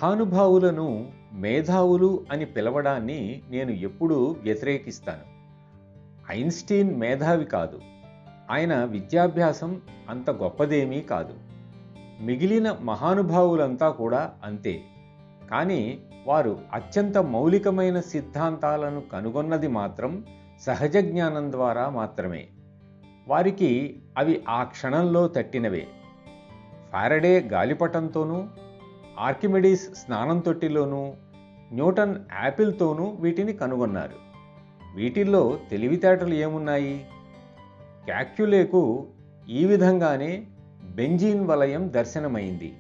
మహానుభావులను మేధావులు అని పిలవడాన్ని నేను ఎప్పుడూ వ్యతిరేకిస్తాను. ఐన్‌స్టీన్ మేధావి కాదు. ఆయన విద్యాభ్యాసం అంత గొప్పదేమీ కాదు. మిగిలిన మహానుభావులంతా కూడా అంతే. కానీ వారు అత్యంత మౌలికమైన సిద్ధాంతాలను కనుగొన్నది మాత్రం సహజ జ్ఞానం ద్వారా మాత్రమే. వారికి అవి ఆ క్షణంలో తట్టినవే. ఫారడే గాలిపటంతోనూ, ఆర్కిమెడీస్ స్నానం తొట్టిలోనూ, న్యూటన్ యాపిల్తోనూ వీటిని కనుగొన్నారు. వీటిల్లో తెలివితేటలు ఏమున్నాయి? క్యాల్క్యులేకు ఈ విధంగానే బెంజీన్ వలయం దర్శనమైంది.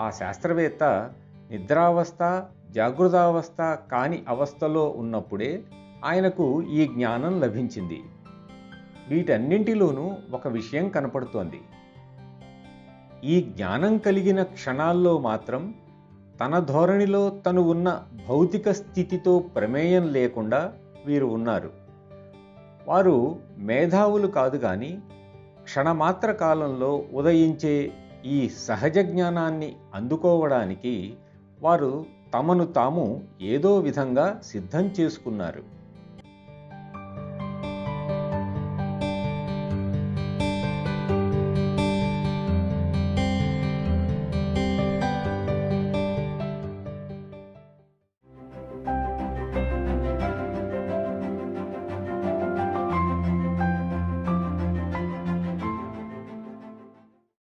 ఆ శాస్త్రవేత్త నిద్రావస్థ, జాగృతావస్థ కాని అవస్థలో ఉన్నప్పుడే ఆయనకు ఈ జ్ఞానం లభించింది. వీటన్నింటిలోనూ ఒక విషయం కనపడుతోంది. ఈ జ్ఞానం కలిగిన క్షణాల్లో మాత్రం తన ధోరణిలో తను ఉన్న భౌతిక స్థితితో ప్రమేయం లేకుండా వీరు ఉన్నారు. వారు మేధావులు కాదు కానీ క్షణమాత్ర కాలంలో ఉదయించే ఈ సహజ జ్ఞానాన్ని అందుకోవడానికి వారు తమను తాము ఏదో విధంగా సిద్ధం చేసుకున్నారు.